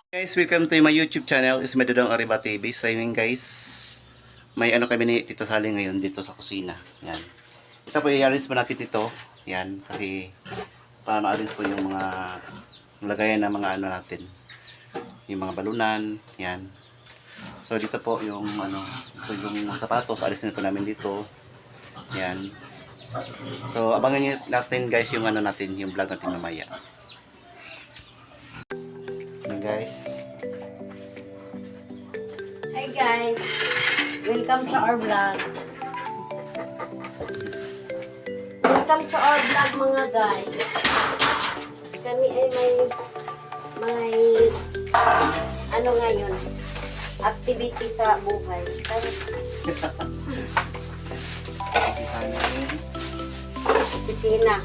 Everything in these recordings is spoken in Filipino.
Guys, welcome to my YouTube channel, is Medodong Arriba TV. So yun guys, may ano kami ni Tita Sally ngayon dito sa kusina. Yan. Ito po i-arrange po natin dito. Yan, kasi para ma-arrange po yung mga lagayan ng mga ano natin. Yung mga balunan, yan. So dito po yung ano, yung sapatos, alisin po namin dito. Yan. So abangan niyo natin guys yung ano natin, yung vlog natin mamaya. Yan guys. Hi guys! Welcome to our vlog. Welcome to our vlog mga guys. Kami ay may ano ngayon, activity sa buhay. Opisina.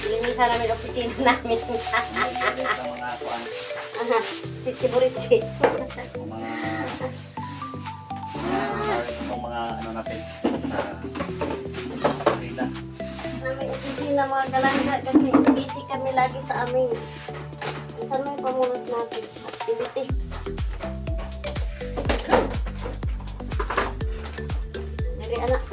Linisan namin opisina namin. Chichiburitsi. Mga ano natin sa kusina. Namin opisina mga kalangga kasi busy kami lagi sa amin. Saan may pamunas natin? Activity. Dari anak.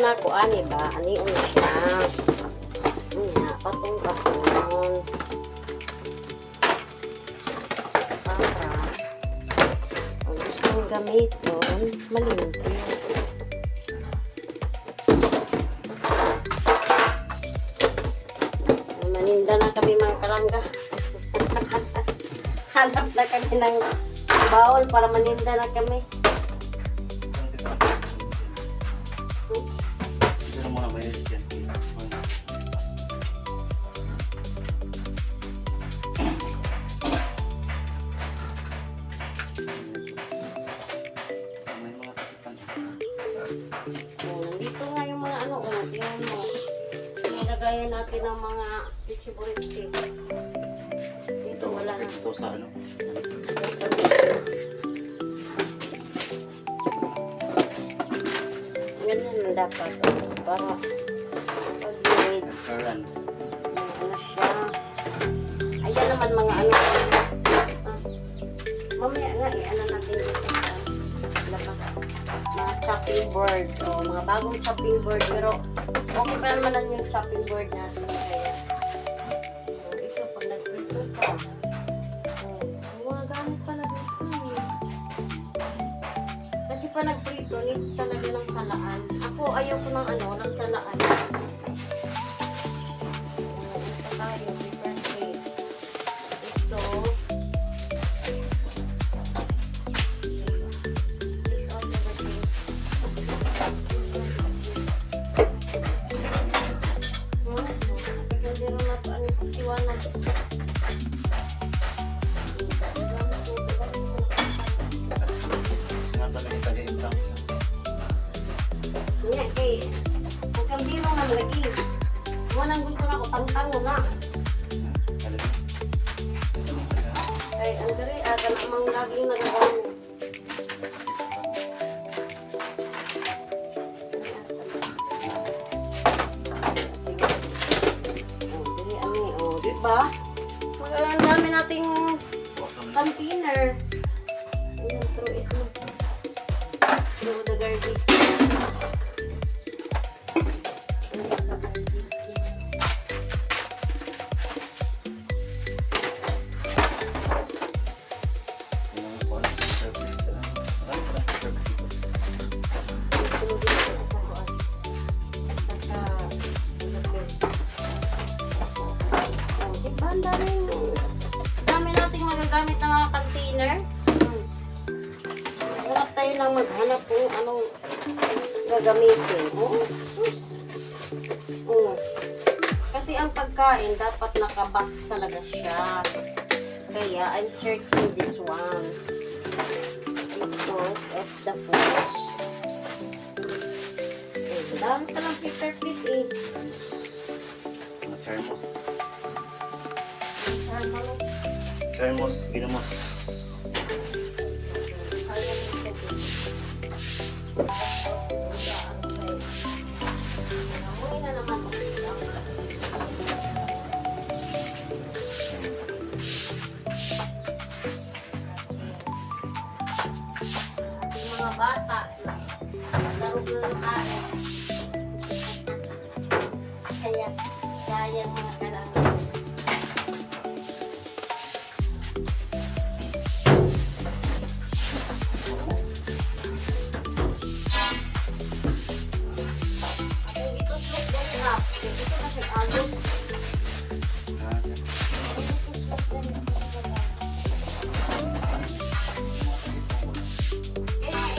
Na ko ani ba ani siya patong para kung gusto mong gamiton malimti maninda na kami mga kalangga. Hanap na kami ng bawal para maninda na kami. Nandito nga yung mga ano, tingnan mo. Nilagayan natin ng mga chichiburitsi. Dito wala na. Ito sa ano. Ganyan na dapat. Para pag-grades. Ano siya. Ayan naman mga ano. Mamaya nga ano natin dito sa labas. Mga chopping board o mga bagong chopping board pero okay pa naman yung chopping board natin kaya ito pag nagprito ka mga gamit pala dito kasi pa nagprito needs talaga ng salaan ako ayaw ko ng ano ng salaan ito tayo different way ito Huwag kang biro nga lagi. Manang gusto na ako, tangtang mo na. Ay, ang dali, agad namang laging nagagawa mo. Dali, ami, o, diba? Ang dami nating container. Ayan, throw it mo. Throw the garbage. Diba, ang dami nating magagamit ng mga container. Hanap tayo ng maghanap kung anong gagamitin. Oh, sus. Oh. Kasi ang pagkain, dapat nakabox talaga siya. Kaya, I'm searching this one. Because of the foods. Okay, dami palang paper plate eh. Mga thermos. Thermal. Thermos, ginamos. Amoy na naman. Yung mga bata, laro-laro kain. Kaya, sayang mga kailangan. Ang ito slok din ha. Ito kasi alog.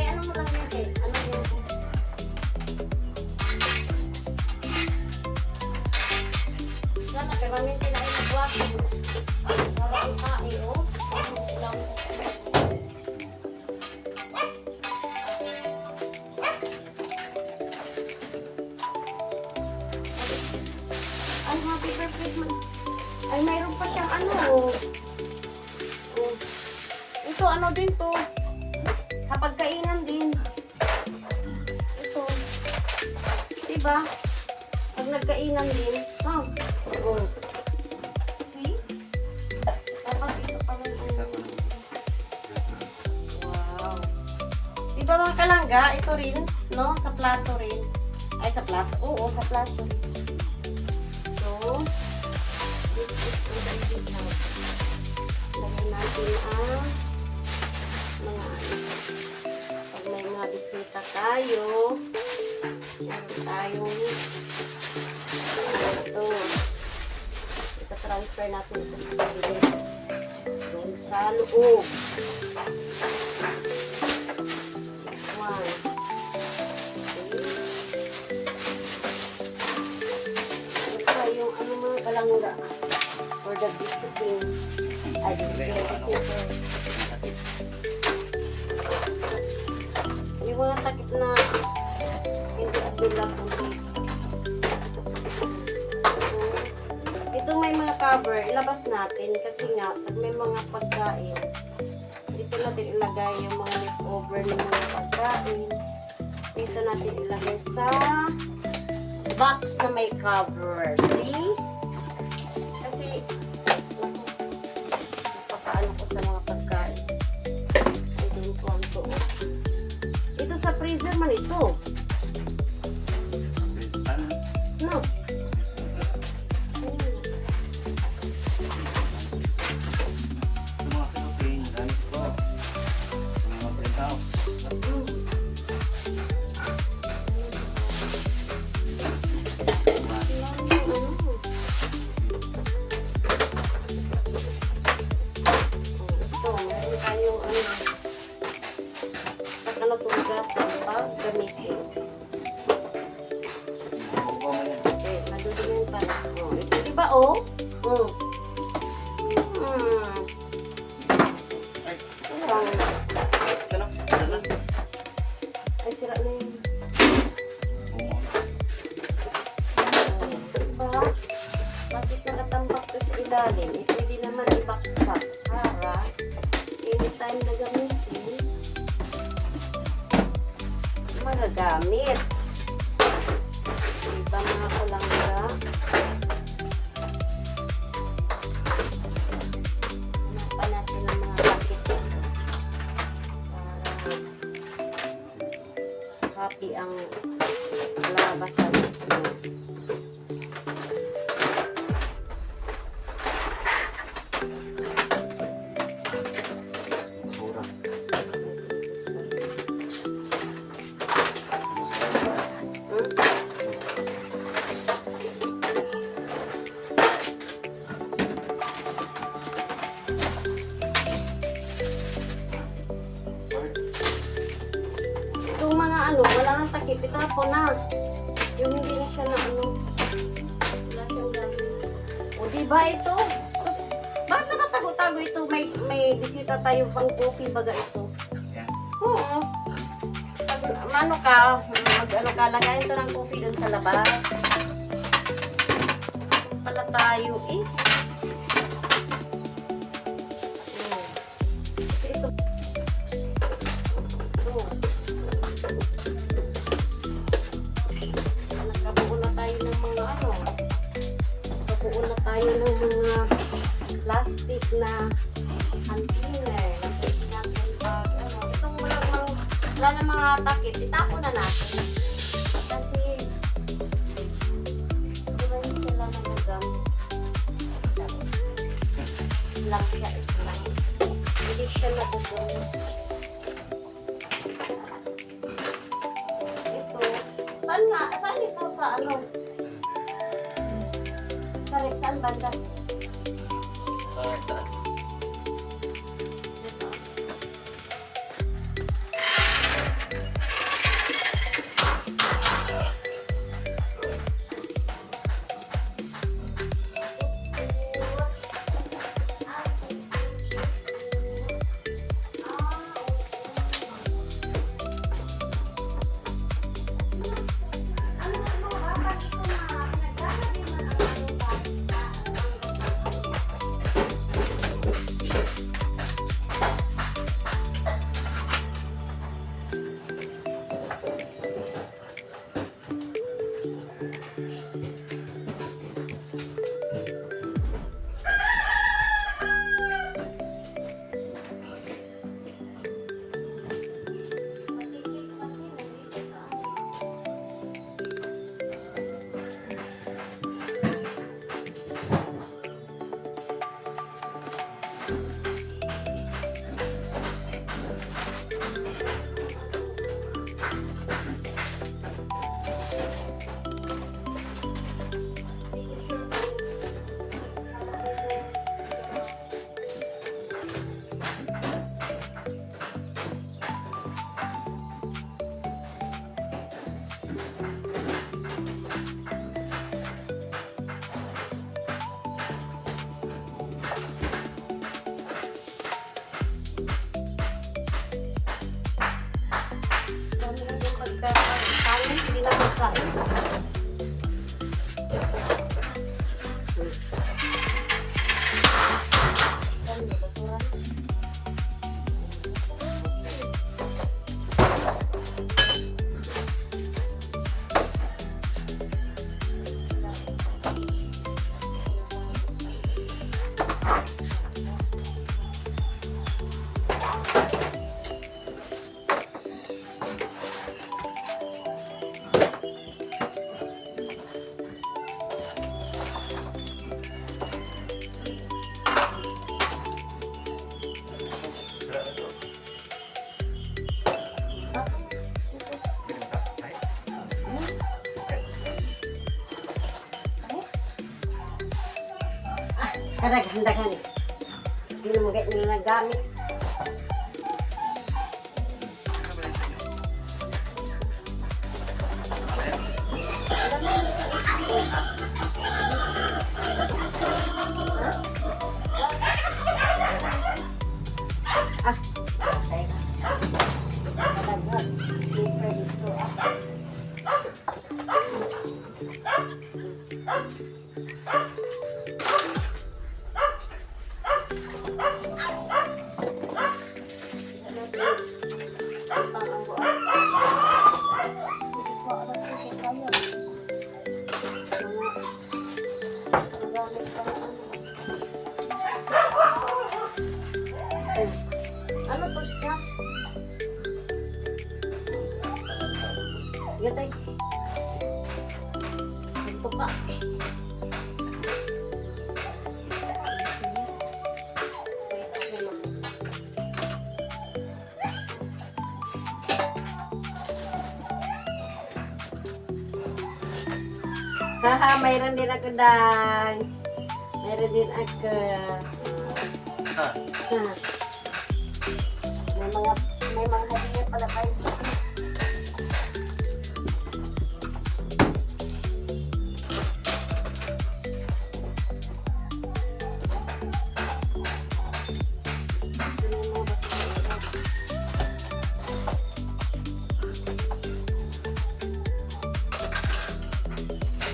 Ano mo lang yan eh? Ano yan? Sana, gagamitin na yung buwasin. Para ang kain, oh. Ilang ay, happy birthday man. Ay, mayroon pa siyang ano. Oh. Ito, ano din to. Kapagkainan din. Ito. Diba? Pag nagkainan din. Ha? Oh. See? Dapat ito pala yung... Wow. Diba mga kalangga? Ito rin. No? Sa plato rin. Ay, sa plato. Oo, sa plato rin. So, this is what I did now. Lagyan natin ang mga ano. Pag may mga bisita tayo, meron tayong ito. Ito-transfer natin ito sa kabila. Doon sa loob. This one. Yung ano mga kalangga for the visiting visitors. Yung mga takip na hindi available dito. Ito may mga cover, ilabas natin kasi nga pag may mga pagkain dito natin ilagay yung mga leftover ng mga pagkain. Dito natin ilagay sa box na may cover. See? Kasi, pagkaano ko sa mga pagkain. I don't want to. Ito sa freezer man ito. No. Mga salupin, gamit ko. Mga print house. Ito, meron tayong ano. Pagkalatugas sa paggamitin. Okay, madudumin pa na. Oh, ito diba oh? Oh. Ay, Parang, ano? Ano na? ay sira na yun. Diba? Bakit nakatambak to sa ilalim? Eh, pwede naman i-box-box para anytime na gamitin, magagamit. Diba mga kulangga? Hanapan natin ang mga bakit para happy ang labasan. Basura. Itong mga ano, wala nang takip. Ito po na. Yung hindi na siya na ano. Wala siyang gamit. Diba ito? Sus, bakit nakatago-tago ito? May bisita tayo pang coffee baga ito. Yan. Oo. Ano ka, lagayin ito ng coffee doon sa labas. Pala tayo eh. Ito. Nakabuo na tayo ng mga ano. Nakabuo na tayo ng mga plastic na container. Natin pag ano. Itong wala na mga takip, itapon na natin. Kasi diba yung sila na nagam. Lang siya, islang. Hindi siya natutong. Ito. Saan ito sa ano? Sa rep, saan banda? Sa taas. Ito. Pangit, hindi na magkain. Kadaghan-daghan eh. Hindi mo nila gamit. Ah, saya ka. Kadaghan. Slipper dito ah. Ano to siya? Yatay. Ito pa. Haha, mayroon din ako dang. Mayroon din ako. Ah, May mga hadiah pala tayo.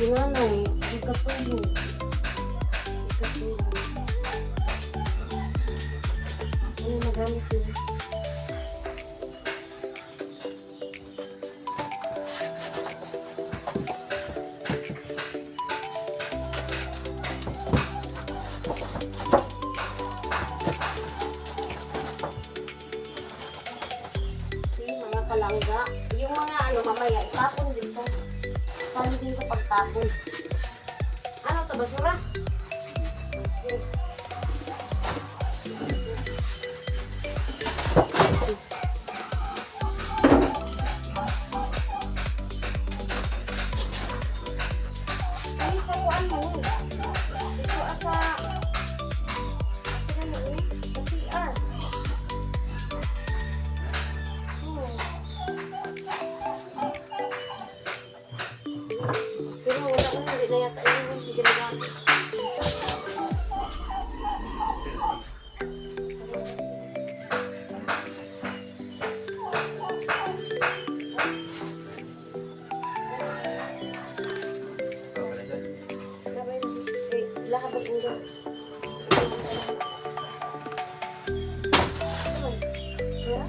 Si nanay, hindi ka tulog. Hindi ka tulog. Ano nagamit yun? Si mga kalangga. Yung mga ano mamaya, itapon dito. Paano din ko pagtapon? Ano to, basura? Okay. Ay, sa kuan mo. Dito asa... Sa ano eh? Sa CR. Oh. Pero wala ko, hindi na yata yun. Hindi ginagamit. Sabay na. Eh, lahat ang ulo. Ay, kaya?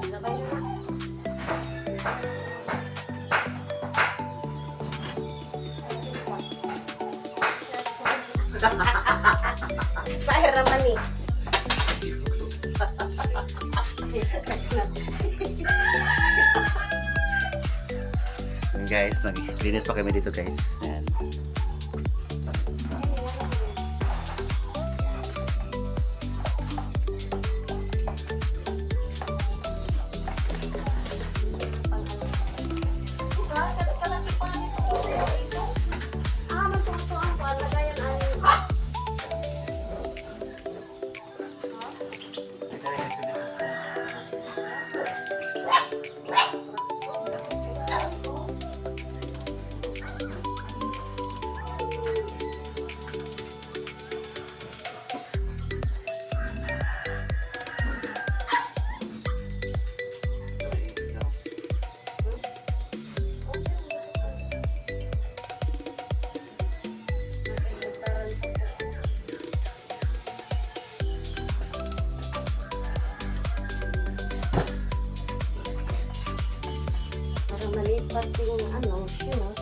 Sabay na. Expire naman eh. Yan guys, naglinis pa kami dito guys. Yan. Ah, magtutuan ko. Lagayan ay... Para malipat yung ano, shoes.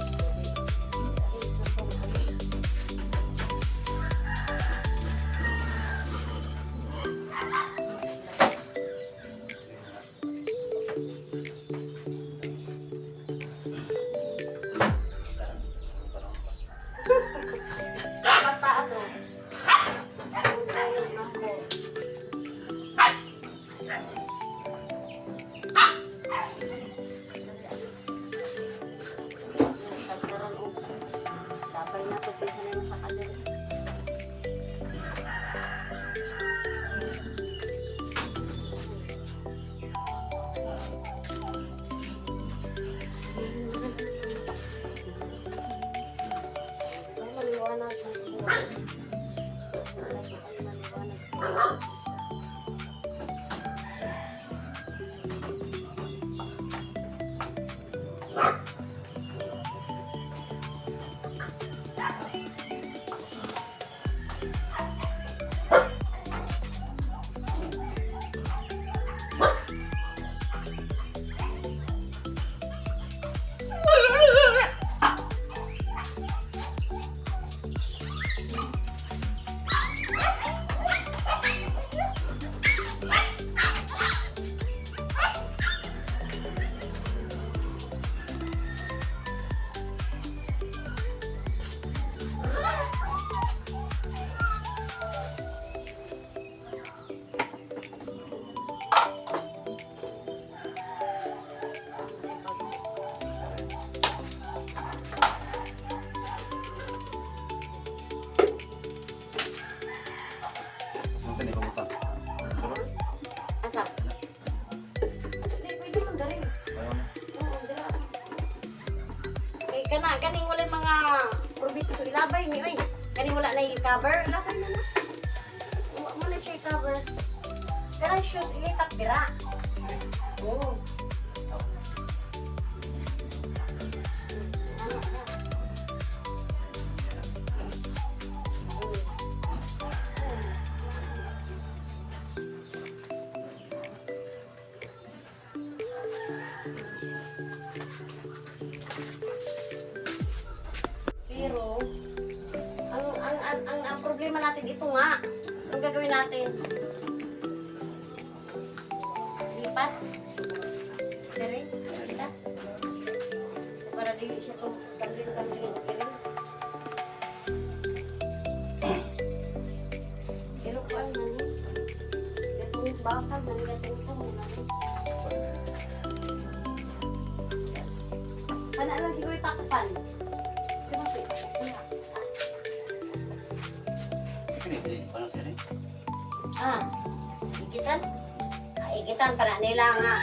Dapat taas oh. Ayun, ako. Sabay na ito, pisa na sa kalan. Ay, maliwanag sa sila. Ay, maliwanag sa sila. kaning wala mga probito so ilabay ni oy. Kaning wala na i-cover, ilabay na na. Mo na siya i-cover. Kanang shoes ilitak dira. Oh. Pero ang problema natin ito nga. Ang gagawin natin? Lipat. Kere, kita. Para dili siya to kambing. Kere. Pero ko ano ni? Gatong bakal man gatong ko na. Ana lang siguro takpan. Cuma sih. Igitan? Igitan para nila nga.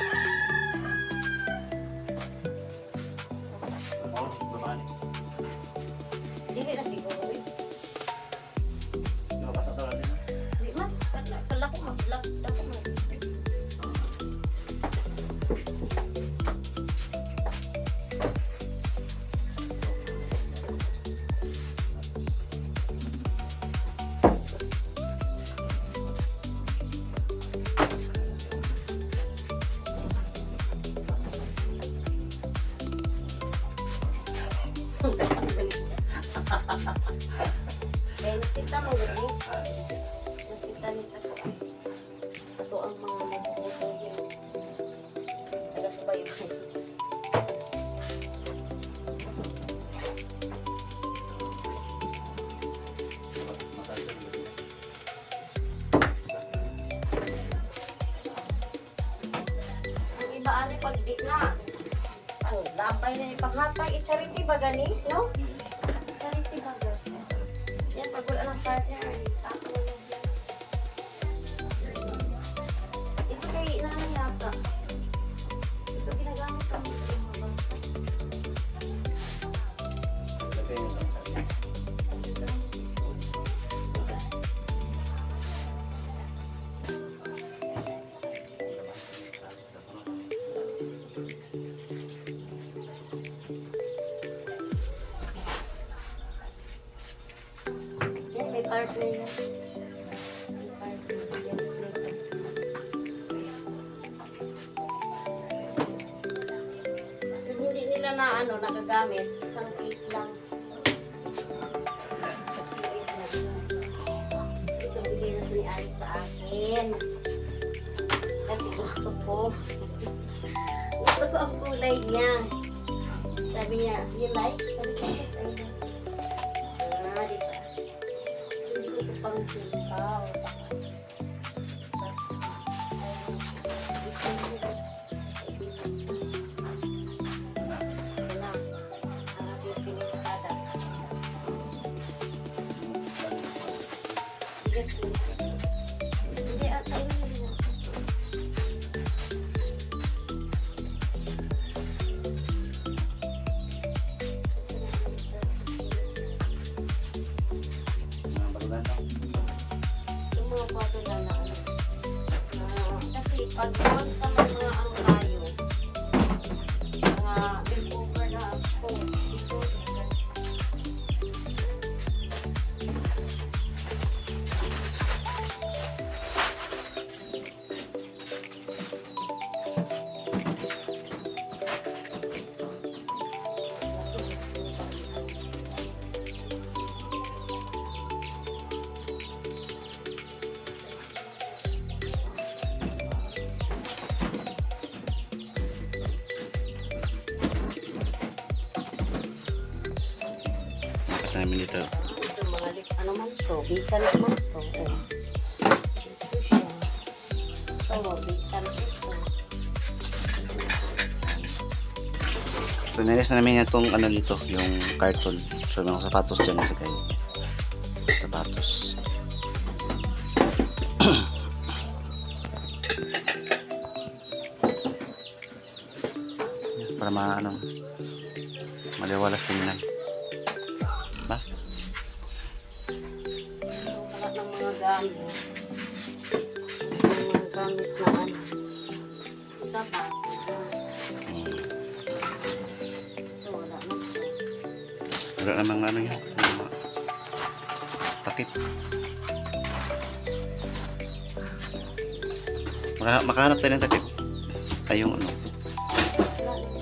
Dili na siguro eh. Di man, pala ko mag-vlog. Dako mag-discuss. Eh, nasita mo gani. Nasita ni sa ko. Ito ang mga nagbuto yun. Taga-subaybay. Ang iba ani pag di na. Ang labay na ipanghatay. I-charity ba gani? No? Charity ba gani? Yan, pag wala ng partner, tako na lang yan. Ito kay nanay yata. Ito ginagamit ang mga bata. Yan, may partner yan. May partner yan. Slipper. Kung hindi nila na nagagamit, isang piece lang. Kasi ito bigay na ni Alice sa akin. Kasi gusto ko. Gusto ko ang kulay niya. Sabi niya, you like? Sabi ko, yes, I like this. Diba? Hindi ko ito pang simpaw. Hindi, at ayun na. Yung mga bago lang na kasi pag once naman mga tayo, mga big over na ako, dito, namin ito. ito mga ano man to, bikan naman to. Ito siya. Ito, bikan ito. So, nilis na namin itong dito, yung carton. So, mga sapatos dyan nilagay. Sapatos. Para Maliwalas tingnan. Ba? Wala ng mga gamit. Mga gamit na ano. Dapat. Ito, wala na ito. Wala namang ano yan. Mga takip. Makahanap tayo ng takip. Ay, yung ano. Wala na ito.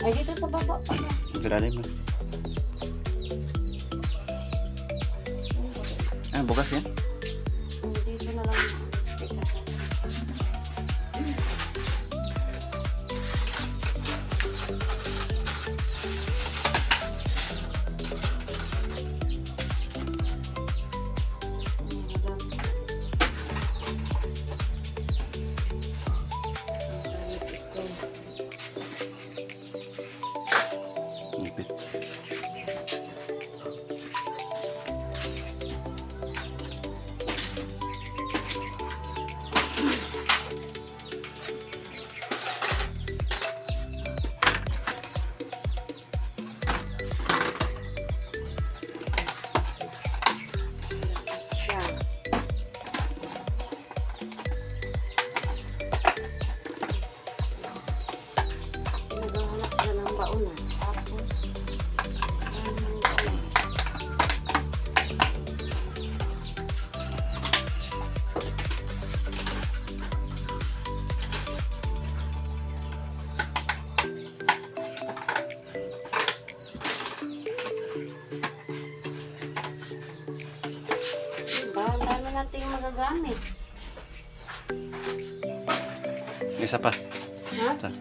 Ay, dito sa baba pa. Gralim na. Ah, bukas yan. Dito na lang. Teka. Ipit. Siya. Kasi naghahanap sila ng baunan. Tapos, diba? Ang dami nating magagamit. Isa pa. Ha? Ito.